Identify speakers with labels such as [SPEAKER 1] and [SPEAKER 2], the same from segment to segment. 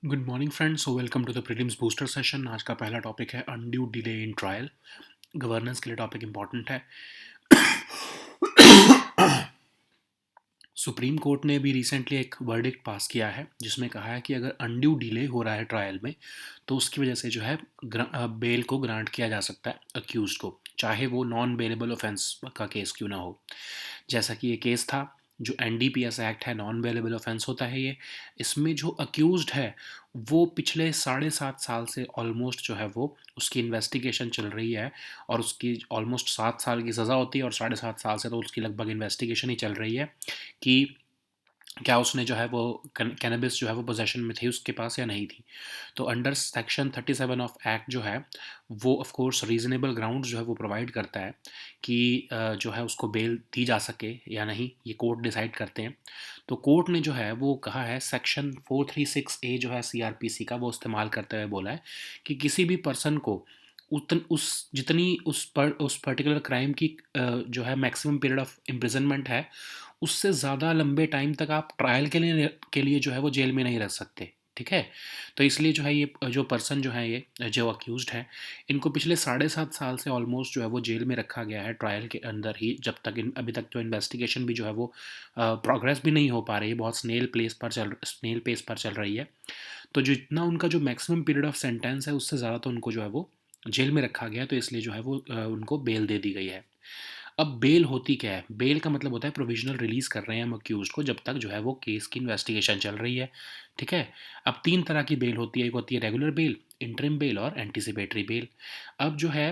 [SPEAKER 1] Good morning friends, so welcome to the prelims booster session. आज का पहला topic है undue delay in trial. Governance के लिए टॉपिक इंपॉर्टेंट है। सुप्रीम कोर्ट ने भी रिसेंटली एक वर्डिक्ट पास किया है जिसमें कहा है कि अगर अनड्यू डिले हो रहा है ट्रायल में तो उसकी वजह से जो है बेल को ग्रांट किया जा सकता है अक्यूज को, चाहे वो नॉन बेलेबल ऑफेंस का केस क्यों ना हो। जैसा कि ये केस था, जो एनडीपीएस एक्ट है, नॉन बेलेबल ऑफेंस होता है ये। इसमें जो अक्यूज्ड है वो पिछले 7.5 साल से ऑलमोस्ट जो है वो उसकी इन्वेस्टिगेशन चल रही है और उसकी ऑलमोस्ट 7 साल की सज़ा होती है और 7.5 साल से तो उसकी लगभग इन्वेस्टिगेशन ही चल रही है कि क्या उसने जो है वो कैनबिस जो है वो पोजेशन में थी उसके पास या नहीं थी। तो अंडर सेक्शन 37 ऑफ एक्ट जो है वो ऑफ कोर्स रीजनेबल ग्राउंड जो है वो प्रोवाइड करता है कि जो है उसको बेल दी जा सके या नहीं, ये कोर्ट डिसाइड करते हैं। तो कोर्ट ने जो है वो कहा है सेक्शन 436A जो है सीआरपीसी का, वो इस्तेमाल करते हुए बोला है कि किसी भी पर्सन को जितनी उस पर्टिकुलर क्राइम की जो है मैक्सिमम पीरियड ऑफ इम्प्रिजनमेंट है, उससे ज़्यादा लंबे टाइम तक आप ट्रायल के लिए जो है वो जेल में नहीं रख सकते। ठीक है? तो इसलिए जो है ये जो पर्सन जो है, ये जो अक्यूज्ड हैं, इनको पिछले 7.5 साल से ऑलमोस्ट जो है वो जेल में रखा गया है ट्रायल के अंदर ही, जब तक अभी तक तो इन्वेस्टिगेशन भी जो है वो प्रोग्रेस भी नहीं हो पा रही है, बहुत स्नेल पेस पर चल रही है। तो जितना उनका जो मैक्सिमम पीरियड ऑफ सेंटेंस है उससे ज़्यादा तो उनको जो है वो जेल में रखा गया है, तो इसलिए जो है वो उनको बेल दे दी गई है। अब बेल होती क्या है? बेल का मतलब होता है प्रोविजनल रिलीज़ कर रहे हैं हम अक्यूज़्ड को जब तक जो है वो केस की इन्वेस्टिगेशन चल रही है। ठीक है? अब 3 तरह की बेल होती है, एक होती है रेगुलर बेल, इंटरिम बेल और एंटीसिपेटरी बेल। अब जो है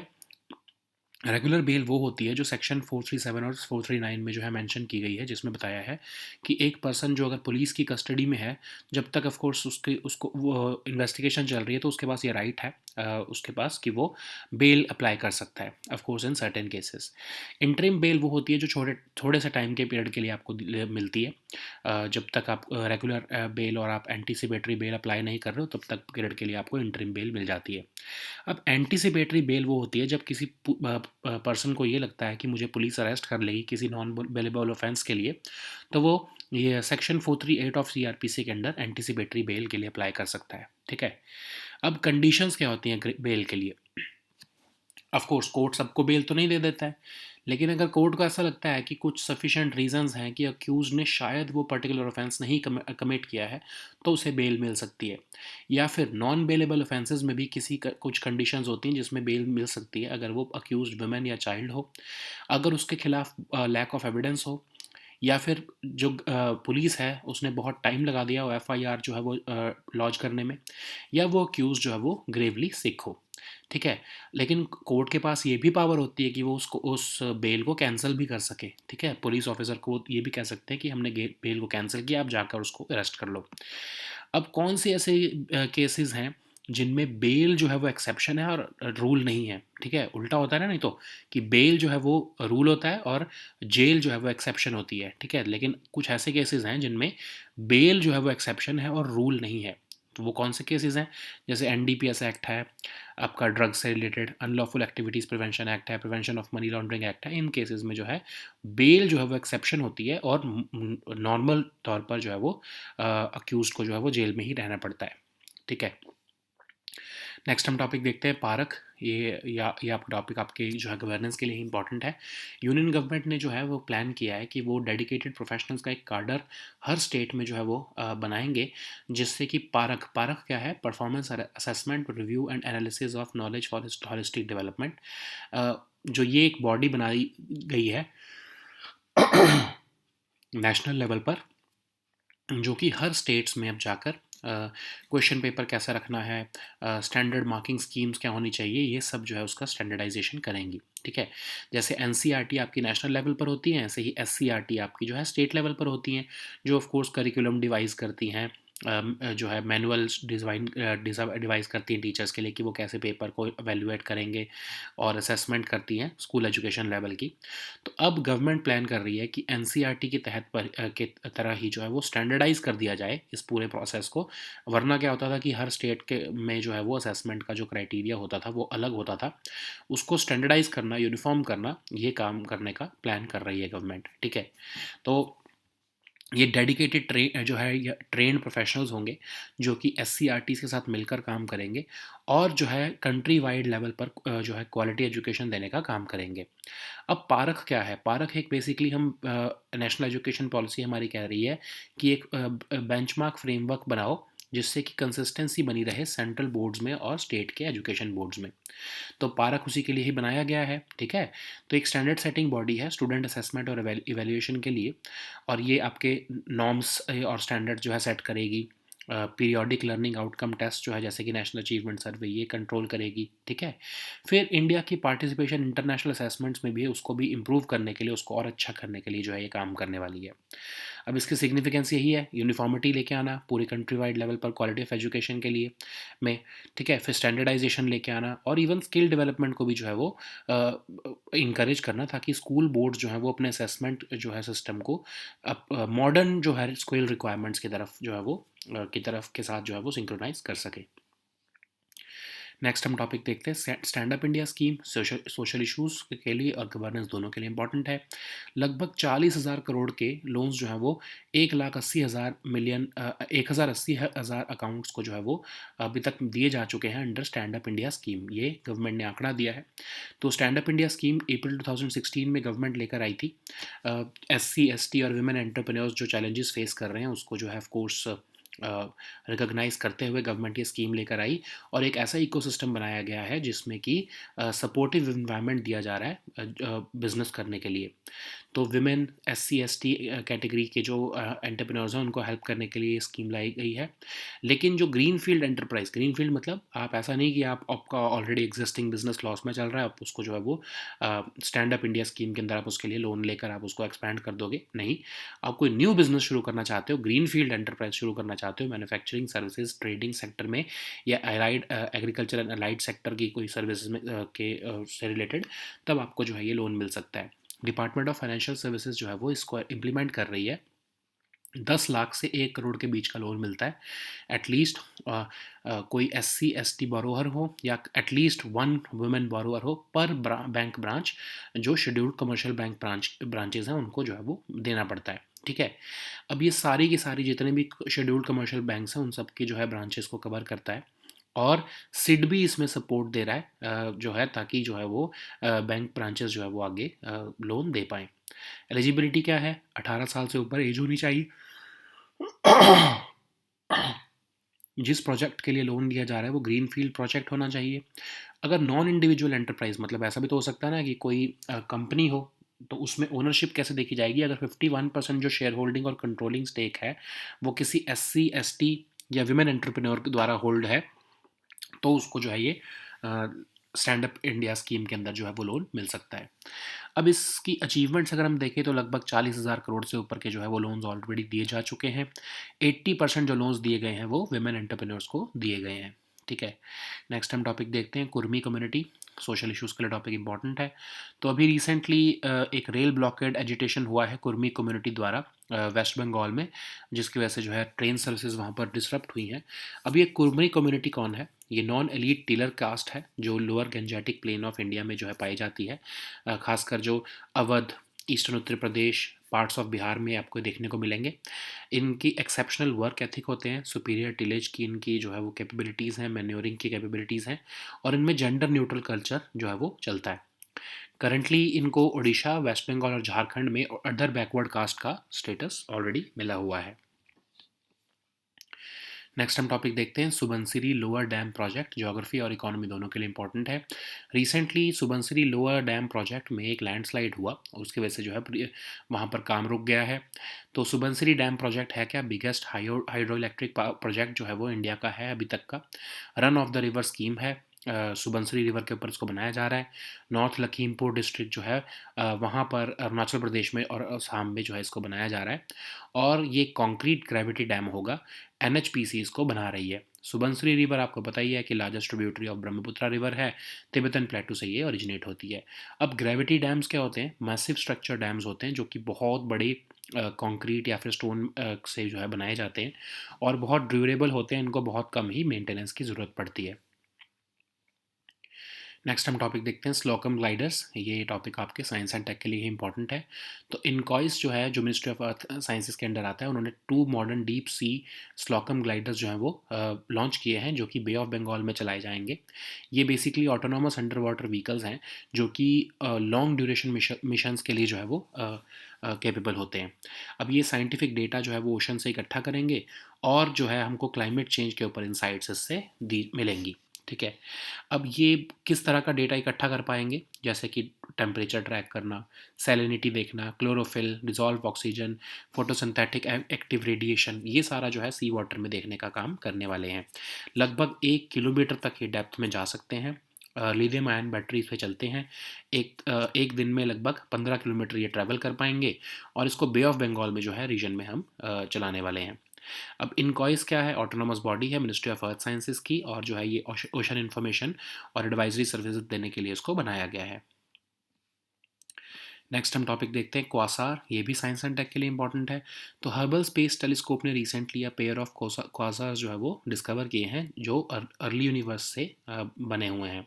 [SPEAKER 1] रेगुलर बेल वो होती है जो सेक्शन 437 और 439 में जो है मेंशन की गई है, जिसमें बताया है कि एक पर्सन जो अगर पुलिस की कस्टडी में है, जब तक ऑफ कोर्स उसके उसको वो इन्वेस्टिगेशन चल रही है, तो उसके पास ये राइट है उसके पास कि वो बेल अप्लाई कर सकता है of course in certain cases. Interim bell वो होती है जो थोड़े से टाइम के पीरियड के लिए आपको मिलती है। जब तक आप रेगुलर बेल और आप एंटीसिपेटरी बेल अप्लाई नहीं कर रहे हो तब तक पीरियड के लिए आपको इंटरिम बेल मिल जाती है। अब एंटीसिपेटरी बेल वो होती है जब किसी पर्सन को ये लगता है कि मुझे पुलिस अरेस्ट कर लेगी किसी नॉन बेलेबल ऑफेंस के लिए, तो वो ये सेक्शन 438 ऑफ सीआरपीसी के अंडर एंटीसिपेटरी बेल के लिए अप्लाई कर सकता है। ठीक है? अब कंडीशंस क्या होती हैं बेल के लिए? ऑफ कोर्स कोर्ट सबको बेल तो नहीं दे देता है, लेकिन अगर कोर्ट को ऐसा लगता है कि कुछ सफिशेंट रीजंस हैं कि अक्यूज ने शायद वो पर्टिकुलर ऑफेंस नहीं कमिट किया है, तो उसे बेल मिल सकती है। या फिर नॉन बेलेबल ऑफेंसेस में भी कुछ कंडीशंस होती हैं जिसमें बेल मिल सकती है, अगर वो अक्यूज वुमेन या चाइल्ड हो, अगर उसके खिलाफ लैक ऑफ एविडेंस हो, या फिर जो पुलिस है उसने बहुत टाइम लगा दिया हो एफआईआर जो है वो लॉन्च करने में, या वो अक्यूज जो है वो ग्रेवली सिक हो। ठीक है? लेकिन कोर्ट के पास ये भी पावर होती है कि वो उसको उस बेल को कैंसिल भी कर सके। ठीक है? पुलिस ऑफिसर को ये भी कह सकते हैं कि हमने बेल को कैंसिल किया, आप जाकर उसको अरेस्ट कर लो। अब कौन से ऐसे केसेस हैं जिनमें बेल जो है वो एक्सेप्शन है और रूल नहीं है? ठीक है? उल्टा होता है ना, नहीं तो कि बेल जो है वो रूल होता है और जेल जो है वो एक्सेप्शन होती है। ठीक है? लेकिन कुछ ऐसे केसेस हैं जिनमें बेल जो है वो एक्सेप्शन है और रूल नहीं है। तो वो कौन से केसेस हैं? जैसे एनडीपीएस एक्ट है, आपका ड्रग्स से related unlawful activities prevention act है, prevention of money laundering act है। इन केसेस में जो है बेल जो है वो एक्सेप्शन होती है और नॉर्मल तौर पर जो है वो अक्यूज को जो है वो जेल में ही रहना पड़ता है। ठीक है? नेक्स्ट हम टॉपिक देखते हैं पारक। ये आपका टॉपिक आपके जो है गवर्नेंस के लिए इंपॉर्टेंट है। यूनियन गवर्नमेंट ने जो है वो प्लान किया है कि वो डेडिकेटेड प्रोफेशनल्स का एक कार्डर हर स्टेट में जो है वो बनाएंगे, जिससे कि पारक पारक क्या है? Performance assessment review and analysis of knowledge for holistic development. जो ये एक बॉडी बनाई गई है नेशनल लेवल पर, जो कि हर स्टेट्स में अब जाकर क्वेश्चन पेपर कैसा रखना है, स्टैंडर्ड मार्किंग स्कीम्स क्या होनी चाहिए, ये सब जो है उसका स्टैंडर्डाइजेशन करेंगी। ठीक है? जैसे एनसीईआरटी आपकी नेशनल लेवल पर होती है, ऐसे ही एससीईआरटी आपकी जो है स्टेट लेवल पर होती हैं, जो ऑफ कोर्स करिकुलम डिवाइस करती हैं, जो है मैनुअल्स डिवाइस करती हैं टीचर्स के लिए कि वो कैसे पेपर को एवेल्युएट करेंगे, और असेसमेंट करती हैं स्कूल एजुकेशन लेवल की। तो अब गवर्नमेंट प्लान कर रही है कि एनसीईआरटी के तहत के तरह ही जो है वो स्टैंडर्डाइज कर दिया जाए इस पूरे प्रोसेस को। वरना क्या होता था कि हर स्टेट के में जो है वो असेसमेंट का जो क्राइटेरिया होता था वो अलग होता था। उसको स्टैंडर्डाइज करना, यूनिफॉर्म करना, ये काम करने का प्लान कर रही है गवर्नमेंट। ठीक है? तो ये डेडिकेटेड जो है ये ट्रेन्ड प्रोफेशनल्स होंगे जो कि एससीईआरटीज़ के साथ मिलकर काम करेंगे और जो है कंट्री वाइड लेवल पर जो है क्वालिटी एजुकेशन देने का काम करेंगे। अब पारख क्या है? पारख एक बेसिकली हम नेशनल एजुकेशन पॉलिसी हमारी कह रही है कि एक बेंचमार्क फ्रेमवर्क बनाओ जिससे कि कंसिस्टेंसी बनी रहे सेंट्रल बोर्ड्स में और स्टेट के एजुकेशन बोर्ड्स में। तो पारक उसी के लिए ही बनाया गया है, ठीक है। तो एक स्टैंडर्ड सेटिंग बॉडी है स्टूडेंट असेसमेंट और इवेल्युएशन के लिए, और ये आपके नॉर्म्स और स्टैंडर्ड जो है सेट करेगी। पीरियोडिक लर्निंग आउटकम टेस्ट जो है जैसे कि नेशनल अचीवमेंट सर्वे ये कंट्रोल करेगी, ठीक है। फिर इंडिया की पार्टिसिपेशन इंटरनेशनल असेसमेंट्स में भी है, उसको भी इम्प्रूव करने के लिए, उसको और अच्छा करने के लिए जो है ये काम करने वाली है। अब इसकी सिग्निफिकेंस यही है, यूनिफॉर्मिटी लेके आना पूरी कंट्री वाइड लेवल पर क्वालिटी ऑफ एजुकेशन के लिए में, ठीक है। फिर स्टैंडर्डाइजेशन लेके आना और इवन स्किल डेवलपमेंट को भी जो है वो इंकरेज करना ताकि स्कूल बोर्ड जो है वो अपने असेसमेंट जो है सिस्टम को अब मॉडर्न जो है स्किल रिक्वायरमेंट्स की तरफ जो है वो की तरफ के साथ जो है वो सिंक्रोनाइज कर सके। नेक्स्ट हम टॉपिक देखते हैं stand up India scheme. Social issues के लिए और गवर्नेंस दोनों के लिए इंपॉर्टेंट है। लगभग 40,000 करोड़ के लोन्स जो हैं वो 1,80,000 मिलियन 1,80,000 अकाउंट्स को जो है वो अभी तक दिए जा चुके हैं under stand up India scheme. ये गवर्नमेंट ने आंकड़ा दिया है। तो स्टैंड अप इंडिया स्कीम अप्रैल 2016 में गवर्नमेंट लेकर आई थी। SC ST और वुमेन एंटरप्रेन्योर्स जो चैलेंजेस फेस कर रहे हैं उसको जो है ऑफ कोर्स रिकॉग्नाइज करते हुए गवर्नमेंट ये स्कीम लेकर आई और एक ऐसा इकोसिस्टम बनाया गया है जिसमें कि सपोर्टिव इन्वायरमेंट दिया जा रहा है बिजनेस करने के लिए। तो विमेन SC ST कैटेगरी के जो एंटरप्रेन्योर्स हैं उनको हेल्प करने के लिए ये स्कीम लाई गई है। लेकिन जो green field enterprise, green field मतलब आप ऐसा नहीं कि आप आपका ऑलरेडी एग्जिस्टिंग बिजनेस लॉस में चल रहा है आप उसको जो है वो स्टैंड अप इंडिया स्कीम के अंदर आप उसके लिए लोन लेकर आप उसको एक्सपैंड कर दोगे, नहीं। आप कोई न्यू बिजनेस शुरू करना चाहते हो, ग्रीन फील्ड एंटरप्राइज शुरू करना चाहते हो मैन्युफैक्चरिंग सर्विसेज ट्रेडिंग सेक्टर में या allied agriculture and allied sector की कोई सर्विसेज में से रिलेटेड, तब आपको जो है ये लोन मिल सकता है। डिपार्टमेंट ऑफ फाइनेंशियल सर्विसेज जो है वो इसको इम्प्लीमेंट कर रही है। 10 लाख से 1 करोड़ के बीच का लोन मिलता है। एटलीस्ट कोई SC ST बोरोअर हो या एटलीस्ट वन वुमेन बोरोअर हो पर बैंक ब्रांच, जो शेड्यूल्ड कमर्शियल बैंक ब्रांचेज हैं उनको जो है वो देना पड़ता है, ठीक है। अब ये सारी की सारी जितने भी शेड्यूल्ड कमर्शियल बैंक्स हैं उन सब की जो है ब्रांचेस को कवर करता है और सिड भी इसमें सपोर्ट दे रहा है जो है ताकि जो है वो बैंक ब्रांचेस जो है वो आगे लोन दे पाएँ। एलिजिबिलिटी क्या है? 18 साल से ऊपर एज होनी चाहिए। जिस प्रोजेक्ट के लिए लोन दिया जा रहा है वो ग्रीन फील्ड प्रोजेक्ट होना चाहिए। अगर नॉन इंडिविजुअल एंटरप्राइज मतलब ऐसा भी तो हो सकता है ना कि कोई कंपनी हो, तो उसमें ओनरशिप कैसे देखी जाएगी? अगर 51% जो शेयर होल्डिंग और कंट्रोलिंग स्टेक है वो किसी SC ST या विमेन एंटरप्रेन्योर के द्वारा होल्ड है, तो उसको जो है ये स्टैंड अप इंडिया स्कीम के अंदर जो है वो लोन मिल सकता है। अब इसकी अचीवमेंट्स अगर हम देखें तो लगभग 40,000 करोड़ से ऊपर के जो है वो लोन्स ऑलरेडी दिए जा चुके हैं। 80% जो लोन्स दिए गए हैं वो विमेन एंटरप्रेन्योर्स को दिए गए हैं, ठीक है। नेक्स्ट हम टॉपिक देखते हैं कुर्मी कम्युनिटी। सोशल इश्यूज़ के लिए टॉपिक इंपॉर्टेंट है। तो अभी रिसेंटली एक रेल ब्लॉकेड एजिटेशन हुआ है कुर्मी कम्युनिटी द्वारा वेस्ट बंगाल में, जिसकी वजह से जो है ट्रेन सर्विसेज वहाँ पर डिसरप्ट हुई हैं। अब ये कुर्मी कम्युनिटी कौन है? ये नॉन एलीट टिलर कास्ट है जो lower Gangetic plain of India में जो है पाई जाती है। खासकर जो Awadh, eastern Uttar Pradesh, parts of Bihar में आपको देखने को मिलेंगे। इनकी एक्सेप्शनल वर्क एथिक होते हैं, सुपीरियर टिलेज की इनकी जो है वो कैपेबिलिटीज़ हैं, मैन्योरिंग की कैपेबिलिटीज़ हैं और इनमें जेंडर न्यूट्रल कल्चर जो है वो चलता है। करंटली इनको ओडिशा, वेस्ट बंगाल और झारखंड में अदर बैकवर्ड कास्ट का स्टेटस ऑलरेडी मिला हुआ है। नेक्स्ट हम टॉपिक देखते हैं Subansiri lower dam project. Geography और इकोनॉमी दोनों के लिए इंपॉर्टेंट है। Recently Subansiri lower dam project में एक लैंडस्लाइड हुआ और उसकी वजह से जो है वहाँ पर काम रुक गया है। तो सुबनसिरी डैम प्रोजेक्ट है क्या? बिगेस्ट हाइड्रो इलेक्ट्रिक प्रोजेक्ट जो है वो इंडिया का है अभी तक का। Run of the river scheme है। सुबनसिरी रिवर के ऊपर इसको बनाया जा रहा है। नॉर्थ लखीमपुर डिस्ट्रिक्ट जो है वहाँ पर अरुणाचल प्रदेश में और असम में जो है इसको बनाया जा रहा है और ये कॉन्क्रीट ग्रेविटी डैम होगा। NHPC इसको बना रही है। सुबनसिरी रिवर आपको पता ही है कि largest tributary of Brahmaputra river है, तिब्बतन प्लेटू से ये ओरिजिनेट होती है। अब ग्रेविटी डैम्स क्या होते हैं? मैसिव स्ट्रक्चर डैम्स होते हैं जो कि बहुत बड़े कंक्रीट या फिर स्टोन से जो है बनाए जाते हैं और बहुत ड्यूरेबल होते हैं, इनको बहुत कम ही मेंटेनेंस की ज़रूरत पड़ती है। नेक्स्ट हम टॉपिक देखते हैं स्लोकम ग्लाइडर्स। ये टॉपिक आपके साइंस एंड टेक के लिए इंपॉर्टेंट है। तो इनकॉइस जो है, जो मिनिस्ट्री ऑफ अर्थ साइंसेज के अंडर आता है, उन्होंने 2 modern deep sea Slocum gliders जो हैं वो लॉन्च किए हैं, जो कि बे ऑफ बंगाल में चलाए जाएंगे। ये basically autonomous under water vehicles हैं, जो कि लॉन्ग ड्यूरेशन मिशंस के लिए जो है वो कैपेबल होते हैं। अब ये साइंटिफिक डेटा जो है वो ओशन से इकट्ठा करेंगे, और जो है हमको क्लाइमेट चेंज के ऊपर इंसाइट्स इससे दी मिलेंगी। ठीक है। अब ये किस तरह का डेटा इकट्ठा कर पाएंगे, जैसे कि टेम्परेचर ट्रैक करना, सैलिनिटी देखना, chlorophyll, dissolve oxygen, photosynthetic active radiation, ये सारा जो है सी वाटर में देखने का काम करने वाले हैं। लगभग 1 किलोमीटर तक ये डेप्थ में जा सकते हैं। लिथियम आयन बैटरीज पे चलते हैं। एक दिन में लगभग 15 किलोमीटर ये ट्रैवल कर पाएंगे, और इसको बे ऑफ बंगाल में जो है रीजन में हम चलाने वाले हैं। अब इनकॉइस क्या है? ऑटोनोमस बॉडी है मिनिस्ट्री ऑफ अर्थ साइंसेज की, और जो है ये ओशन इन्फॉर्मेशन और एडवाइजरी सर्विसेज देने के लिए इसको बनाया गया है। नेक्स्ट हम टॉपिक देखते हैं क्वासार। ये भी साइंस एंड टेक के लिए इंपॉर्टेंट है। तो हर्बल स्पेस टेलीस्कोप ने recently a pair of Quasar जो है वो डिस्कवर किए हैं, जो अर्ली यूनिवर्स से बने हुए हैं।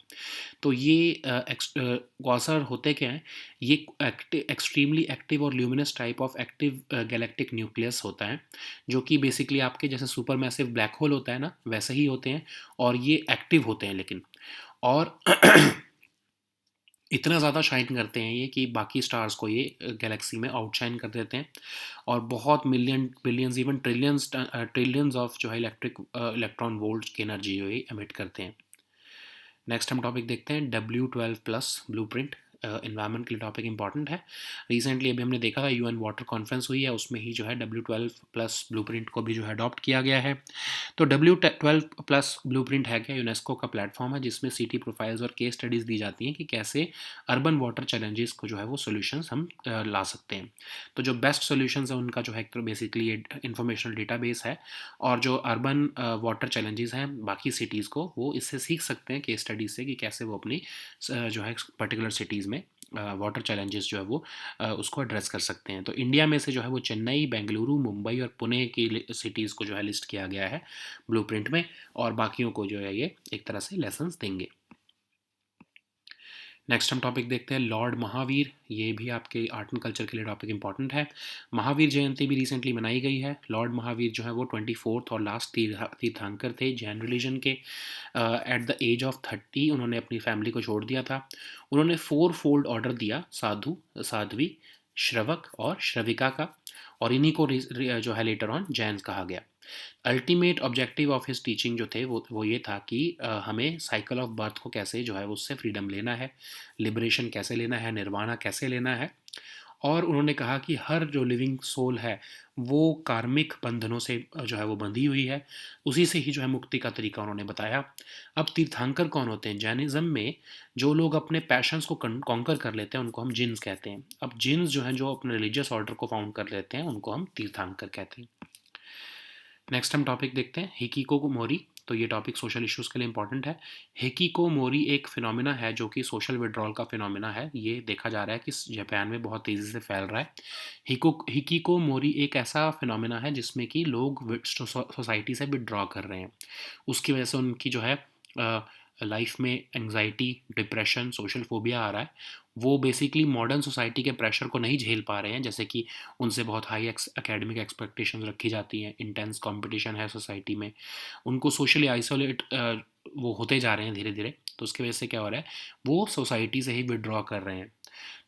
[SPEAKER 1] तो ये क्वासार होते क्या हैं? ये एक्सट्रीमली एक्टिव और luminous type of active galactic nucleus होता है, जो कि बेसिकली आपके जैसे सुपर मैसिव ब्लैक होल होता है ना, वैसे ही होते हैं। और ये एक्टिव होते हैं, लेकिन और इतना ज़्यादा शाइन करते हैं ये कि बाकी स्टार्स को ये गैलेक्सी में आउटशाइन कर देते हैं, और बहुत million billions even trillions of जो है इलेक्ट्रॉन वोल्ट की एनर्जी जो है एमिट करते हैं। नेक्स्ट हम टॉपिक देखते हैं W12+ ब्लू प्रिंट। इन्वायरमेंट के लिए टॉपिक इंपॉर्टेंट है। रिसेंटली अभी हमने देखा था UN वाटर कॉन्फ्रेंस हुई है, उसमें ही जो है W12+ ब्लू प्रिंट को भी जो है अडॉप्ट किया गया है। तो W12+ ब्लू प्रिंट है क्या? यूनेस्को का प्लेटफॉर्म है, जिसमें सिटी प्रोफाइल्स और केस स्टडीज़ दी जाती हैं कि कैसे अर्बन वाटर चैलेंजेस को जो है वो सोल्यूशंस हम ला सकते हैं। तो जो बेस्ट सोल्यूशंस है उनका जो है बेसिकली ये इंफॉर्मेशनल डेटाबेस है, और जो अर्बन वाटर चैलेंजेस हैं बाकी सिटीज़ को, वो इससे सीख सकते हैं केस स्टडीज से कि कैसे वो अपनी जो है पर्टिकुलर सिटीज़ में वाटर चैलेंजेस जो है वो उसको एड्रेस कर सकते हैं। तो इंडिया में से जो है वो चेन्नई, बेंगलुरु, मुंबई और पुणे की सिटीज़ को जो है लिस्ट किया गया है ब्लूप्रिंट में, और बाकियों को जो है ये एक तरह से लेसन्स देंगे। नेक्स्ट हम टॉपिक देखते हैं लॉर्ड महावीर। ये भी आपके आर्ट एंड कल्चर के लिए टॉपिक इंपॉर्टेंट है। महावीर जयंती भी रिसेंटली मनाई गई है। लॉर्ड महावीर जो है वो 24th और लास्ट तीर्थंकर थे जैन रिलीजन के। एट द एज ऑफ 30 उन्होंने अपनी फैमिली को छोड़ दिया था। उन्होंने 4 फोल्ड ऑर्डर दिया, साधु, साध्वी, श्रवक और श्रविका का, और इन्हीं को जो है लेटर ऑन जैन्स कहा गया। Ultimate objective of his teaching जो थे वो ये था कि हमें साइकिल ऑफ बर्थ को कैसे जो है उससे फ्रीडम लेना है, लिबरेशन कैसे लेना है, निर्वाणा कैसे लेना है। और उन्होंने कहा कि हर जो लिविंग सोल है वो कार्मिक बंधनों से जो है वो बंधी हुई है, उसी से ही जो है मुक्ति का तरीका उन्होंने बताया। अब तीर्थंकर कौन होते हैं? जैनिज़्म में जो लोग अपने पैशंस को कॉन्कर कर लेते हैं उनको हम जिन्स कहते हैं। अब जिन्स जो हैं जो अपने रिलीजियस ऑर्डर को फाउंड कर लेते हैं उनको हम तीर्थंकर कहते हैं। नेक्स्ट हम टॉपिक देखते हैं हिकिको मोरी। तो ये टॉपिक सोशल इश्यूज़ के लिए इंपॉर्टेंट है। हिकिको मोरी एक फिनोमिना है जो कि सोशल विड्रॉल का फिनोमिना है। ये देखा जा रहा है कि जापान में बहुत तेज़ी से फैल रहा है। हिकिको मोरी एक ऐसा फिनोमिना है जिसमें कि लोग सोसाइटी से विड्रॉ कर रहे हैं। उसकी वजह से उनकी जो है लाइफ में एंग्जाइटी, डिप्रेशन, सोशल फोबिया आ रहा है। वो बेसिकली मॉडर्न सोसाइटी के प्रेशर को नहीं झेल पा रहे हैं, जैसे कि उनसे बहुत हाई एकेडमिक एक्सपेक्टेशंस रखी जाती हैं, इंटेंस कंपटीशन है सोसाइटी में, उनको सोशली आइसोलेट वो होते जा रहे हैं धीरे धीरे। तो उसकी वजह से क्या हो रहा है, वो सोसाइटी से ही विड्रॉ कर रहे हैं।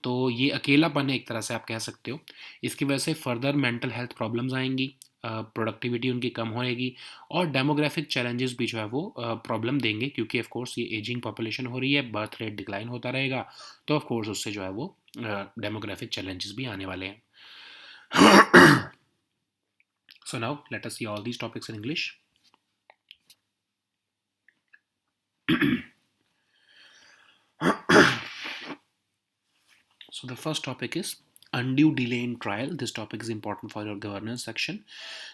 [SPEAKER 1] तो ये अकेलापन है एक तरह से आप कह सकते हो। इसकी वजह से फर्दर मेंटल हेल्थ प्रॉब्लम्स आएंगी, प्रोडक्टिविटी उनकी कम होएगी, और डेमोग्राफिक चैलेंजेस भी जो है वो प्रॉब्लम देंगे, क्योंकि ऑफ कोर्स ये एजिंग पॉपुलेशन हो रही है, बर्थ रेट डिक्लाइन होता रहेगा, तो ऑफ कोर्स उससे जो है वो डेमोग्राफिक चैलेंजेस भी आने वाले हैं। So now let us see all these topics in English. So the first topic is undue delay in trial. This topic is important for your governance section.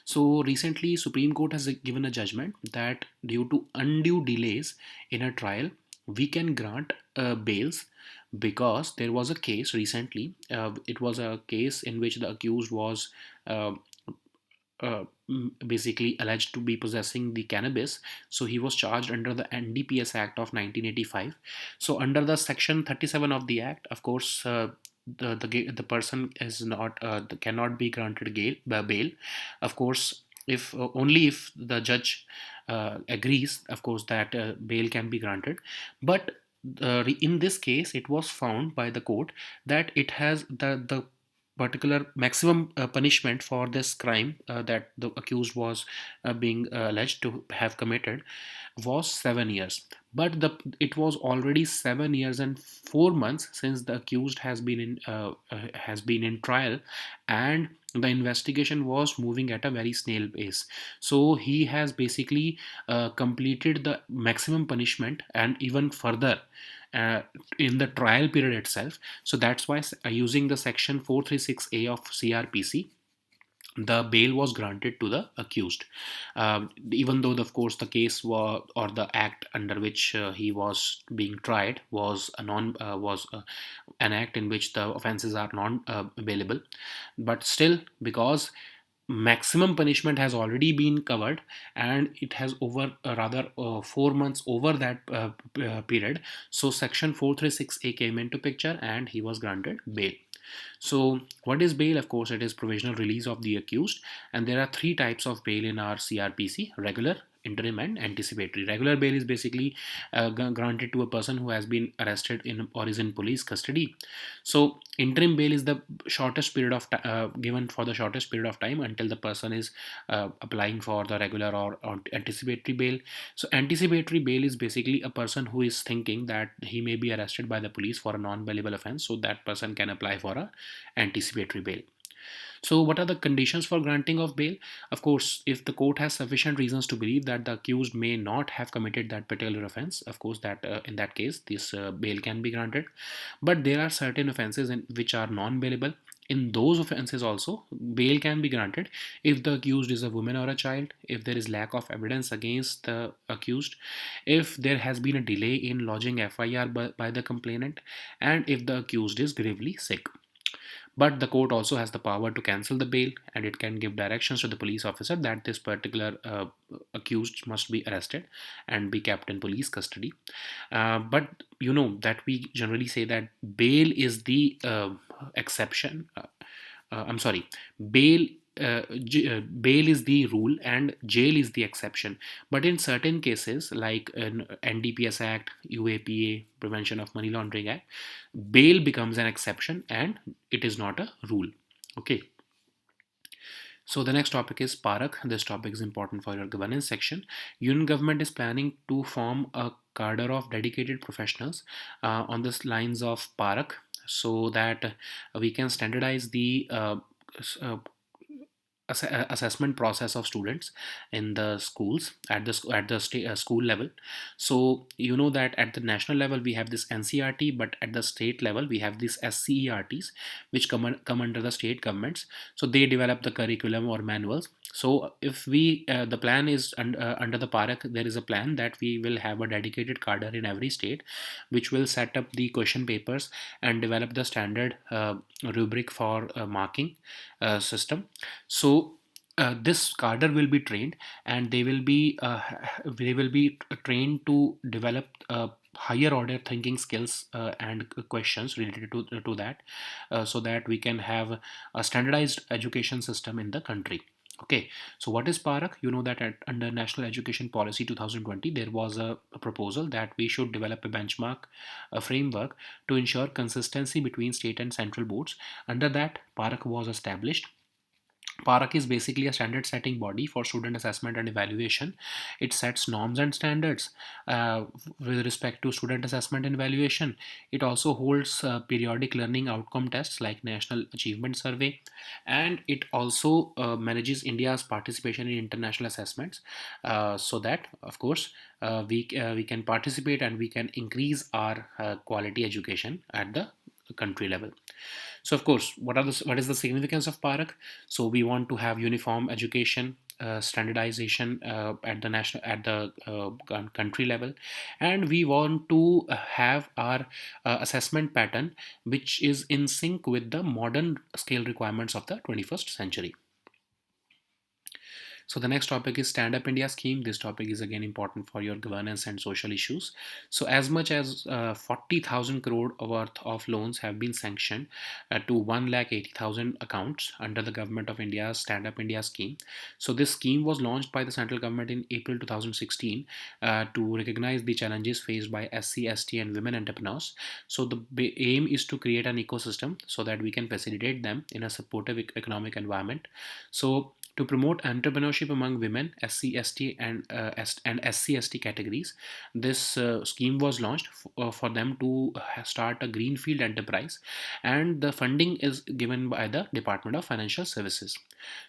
[SPEAKER 1] So recently Supreme Court has given a judgment that due to undue delays in a trial, we can grant bails, because there was a case recently. It was a case in which the accused was uh, basically alleged to be possessing the cannabis. So he was charged under the NDPS Act of 1985. So under the section 37 of the act, of course, the person is not cannot be granted bail. Of course, if only if the judge agrees, of course, that bail can be granted. But in this case, it was found by the court that it has the particular maximum punishment for this crime that the accused was being alleged to have committed was 7 years. But it was already 7 years and 4 months since the accused has been in trial, and the investigation was moving at a very snail pace. So he has basically completed the maximum punishment and even further uh, in the trial period itself. So that's why using the section 436A of CRPC, the bail was granted to the accused, even though of course the case was, or the act under which he was being tried was a non was an act in which the offenses are non bailable. But still, because maximum punishment has already been covered and it has over rather 4 months over that period, so section 436A came into picture and he was granted bail. So, what is bail? Of course, it is provisional release of the accused, and there are three types of bail in our CRPC: regular, interim, and anticipatory. Regular bail is basically granted to a person who has been arrested in or is in police custody. So, interim bail is the shortest period of given for the shortest period of time until the person is applying for the regular or anticipatory bail. So, anticipatory bail is basically a person who is thinking that he may be arrested by the police for a non-bailable offense, so that person can apply for a anticipatory bail. So, what are the conditions for granting of bail? Of course, if the court has sufficient reasons to believe that the accused may not have committed that particular offense, of course, that in that case, this bail can be granted. But there are certain offenses which are non-bailable. In those offenses also, bail can be granted if the accused is a woman or a child, if there is lack of evidence against the accused, if there has been a delay in lodging FIR by the complainant, and if the accused is gravely sick. But the court also has the power to cancel the bail, and it can give directions to the police officer that this particular accused must be arrested and be kept in police custody. But you know that we generally say that bail is the exception. I'm sorry, bail. Bail is the rule and jail is the exception. But in certain cases, like in NDPS Act, UAPA, Prevention of Money Laundering Act, bail becomes an exception and it is not a rule. Okay. So the next topic is Parak. This topic is important for your governance section. Union government is planning to form a cadre of dedicated professionals on the lines of Parak, so that we can standardize the uh, assessment process of students in the schools at the school level. So you know that at the national level we have this NCRT, but at the state level we have these SCERTs, which come under the state governments. So they develop the curriculum or manuals. So if we the plan is under the Parak, there is a plan that we will have a dedicated cadre in every state, which will set up the question papers and develop the standard rubric for marking system. So this cadre will be trained, and they will be trained to develop higher order thinking skills and questions related to that, so that we can have a standardized education system in the country. Okay, so what is Parak? You know that under National Education Policy 2020, there was a proposal that we should develop a benchmark, a framework to ensure consistency between state and central boards. Under that, Parak was established. Parak is basically a standard setting body for student assessment and evaluation. It sets norms and standards with respect to student assessment and evaluation. It also holds periodic learning outcome tests like National Achievement Survey, and it also manages India's participation in international assessments, so that, of course, we can participate and we can increase our quality education at the country level. So, of course, what is the significance of Parak? So, we want to have uniform education, standardization at the national at the country level, and we want to have our assessment pattern which is in sync with the modern scale requirements of the 21st century. So the next topic is Stand Up India scheme. This topic is again important for your governance and social issues. So as much as 40,000 crore worth of loans have been sanctioned to 1,80,000 accounts under the Government of India's Stand Up India scheme. So this scheme was launched by the central government in April 2016 to recognize the challenges faced by SC, ST and women entrepreneurs. So the aim is to create an ecosystem so that we can facilitate them in a supportive economic environment. So to promote entrepreneurship among women, SC, ST, and SC, ST categories, this scheme was launched for them to start a greenfield enterprise, and the funding is given by the Department of Financial Services.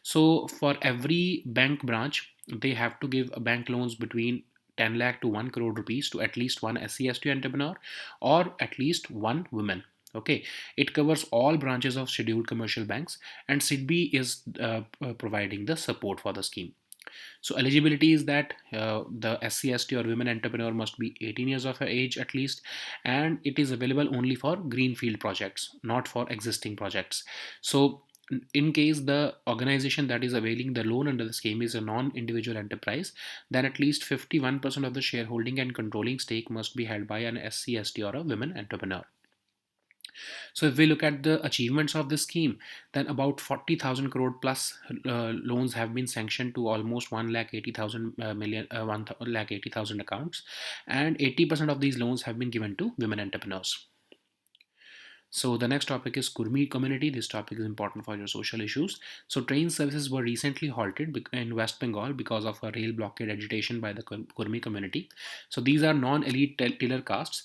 [SPEAKER 1] So for every bank branch, they have to give bank loans between 10 lakh to 1 crore rupees to at least one SC, ST entrepreneur or at least one woman. Okay, it covers all branches of scheduled commercial banks, and SIDBI is providing the support for the scheme. So eligibility is that the SC, ST or women entrepreneur must be 18 years of age at least, and it is available only for greenfield projects, not for existing projects. So in case the organization that is availing the loan under the scheme is a non-individual enterprise, then at least 51% of the shareholding and controlling stake must be held by an SC, ST or a women entrepreneur. So if we look at the achievements of this scheme, then about 40,000 crore plus loans have been sanctioned to almost 1,80,000 1,80,000 accounts, and 80% of these loans have been given to women entrepreneurs. So the next topic is Kurmi community. This topic is important for your social issues. So train services were recently halted in West Bengal because of a rail blockade agitation by the Kurmi community. So these are non-elite tiller castes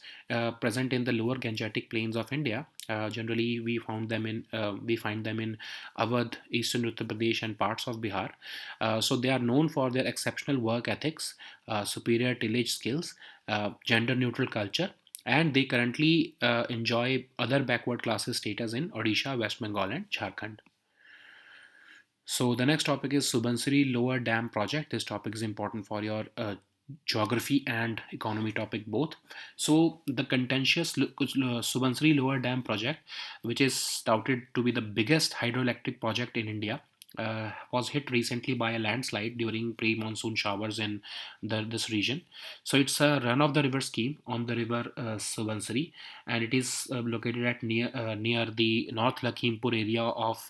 [SPEAKER 1] present in the lower Gangetic plains of India. Generally, we find them in Awadh, eastern Uttar Pradesh, and parts of Bihar. So they are known for their exceptional work ethics, superior tillage skills, gender-neutral culture, and they currently enjoy other backward classes status in Odisha, West Bengal, and Jharkhand. So the next topic is Subansiri Lower Dam project. This topic is important for your geography and economy topic both. So the contentious Subansiri Lower Dam project, which is touted to be the biggest hydroelectric project in India, was hit recently by a landslide during pre-monsoon showers in this region. So it's a run-of-the-river scheme on the river Subansiri, and it is located at near the North Lakhimpur area of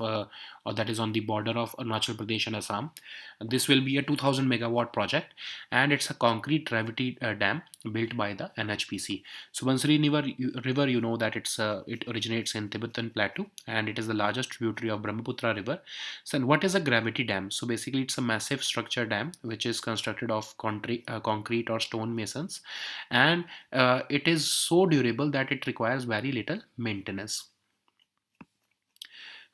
[SPEAKER 1] or that is on the border of Arunachal Pradesh and Assam. This will be a 2,000 megawatt project, and it's a concrete gravity dam built by the NHPC. Subansiri river, you know that it originates in Tibetan Plateau, and it is the largest tributary of Brahmaputra river. So what is a gravity dam? So basically, it's a massive structure dam which is constructed of concrete or stone masons, and it is so durable that it requires very little maintenance.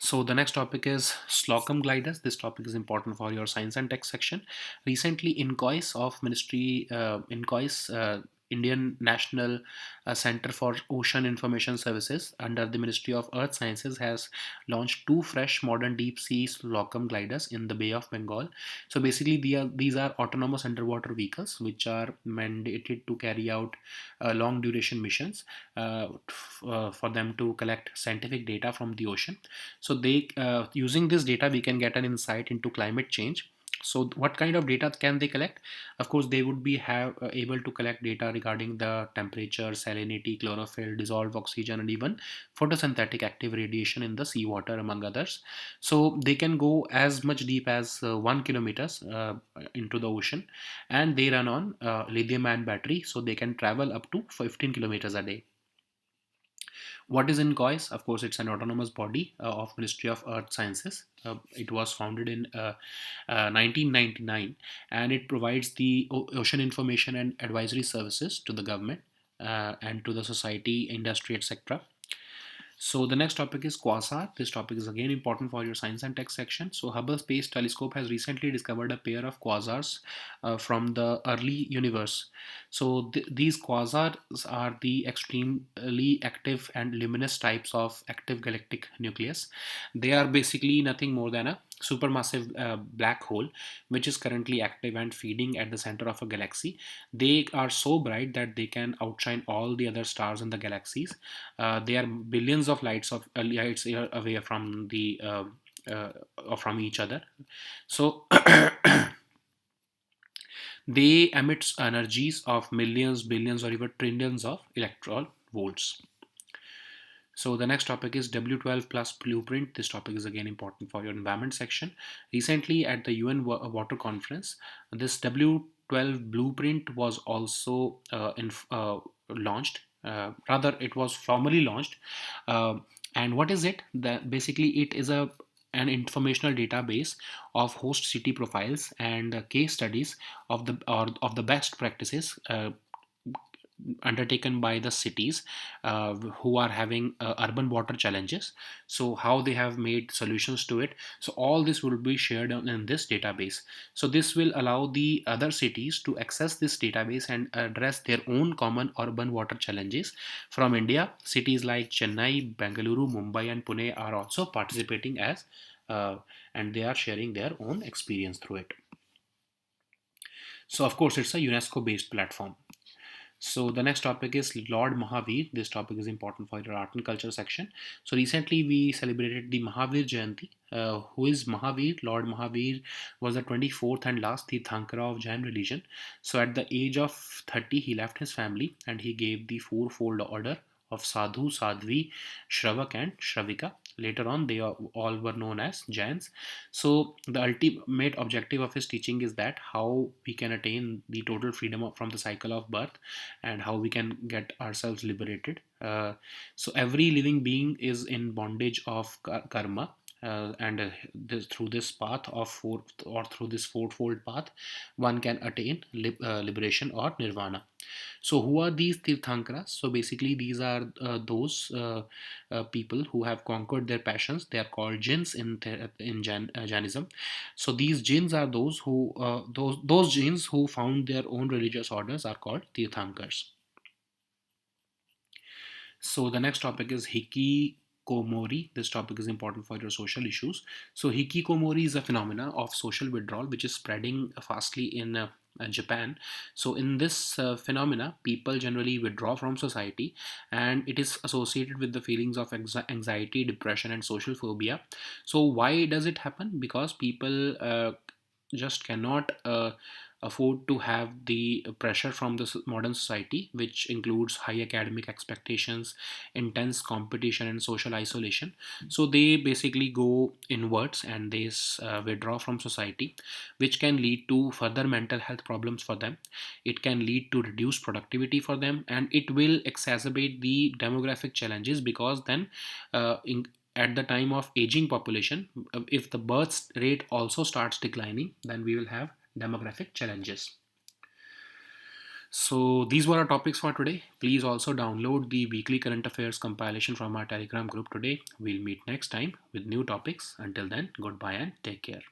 [SPEAKER 1] So the next topic is Slocum gliders. This topic is important for your science and tech section. Recently, INCOIS, Indian National Center for Ocean Information Services under the Ministry of Earth Sciences has launched two fresh modern deep sea Slocum gliders in the Bay of Bengal. So basically, these are autonomous underwater vehicles which are mandated to carry out long duration missions for them to collect scientific data from the ocean. So they using this data, we can get an insight into climate change. So what kind of data can they collect? Of course, they would be able to collect data regarding the temperature, salinity, chlorophyll, dissolved oxygen, and even photosynthetic active radiation in the seawater, among others. So they can go as much deep as 1 kilometers into the ocean, and they run on lithium-ion battery, so they can travel up to 15 kilometers a day. What is INCOIS? Of course, it's an autonomous body of Ministry of Earth Sciences. It was founded in 1999, and it provides the ocean information and advisory services to the government and to the society, industry, etc. So the next topic is quasar. This topic is again important for your science and tech section. So Hubble Space Telescope has recently discovered a pair of quasars from the early universe. So these quasars are the extremely active and luminous types of active galactic nucleus. They are basically nothing more than a supermassive black hole which is currently active and feeding at the center of a galaxy. They are so bright that they can outshine all the other stars in the galaxies. They are billions of lights away from the from each other. So They emit energies of millions, billions, or even trillions of electron volts. So the next topic is W12 plus blueprint. This topic is again important for your environment section. Recently at the UN Water Conference, this W12 blueprint was also launched. Rather, it was formally launched. Uh, and what is it? That basically it is an informational database of host city profiles and case studies of the best practices undertaken by the cities who are having urban water challenges, so how they have made solutions to it. So all this will be shared in this database. So this will allow the other cities to access this database and address their own common urban water challenges. From India, cities like Chennai, Bengaluru, Mumbai and Pune are also participating as uh, and they are sharing their own experience through it. So of course it's a UNESCO based platform. So the next topic is Lord Mahavir. This topic is important for your art and culture section. So recently we celebrated the Mahavir Jayanti. Who is Mahavir? Lord Mahavir was the 24th and last Tirthankara of Jain religion. So at the age of 30, he left his family and he gave the fourfold order of Sadhu, Sadhvi, Shravak and Shravika. Later on, they all were known as Jains. So the ultimate objective of his teaching is that how we can attain the total freedom from the cycle of birth and how we can get ourselves liberated. So every living being is in bondage of karma. Through this path of four or through this fourfold path, one can attain liberation or nirvana. So who are these Tirthankaras? So basically, these are those people who have conquered their passions. They are called jinns in Jainism. So these jinns are those jinns who found their own religious orders are called Tirthankars. So the next topic is hikikomori. This topic is important for your social issues. So hikikomori is a phenomena of social withdrawal which is spreading fastly in Japan. So in this phenomena, people generally withdraw from society, and it is associated with the feelings of anxiety, depression, and social phobia. So why does it happen? Because people just cannot afford to have the pressure from the modern society, which includes high academic expectations, intense competition, and social isolation. So they basically go inwards and they withdraw from society, which can lead to further mental health problems for them. It can lead to reduced productivity for them, and it will exacerbate the demographic challenges because then at the time of aging population, if the birth rate also starts declining, then we will have demographic challenges. So these were our topics for today. Please also download the weekly current affairs compilation from our Telegram group today. We'll meet next time with new topics. Until then, goodbye and take care.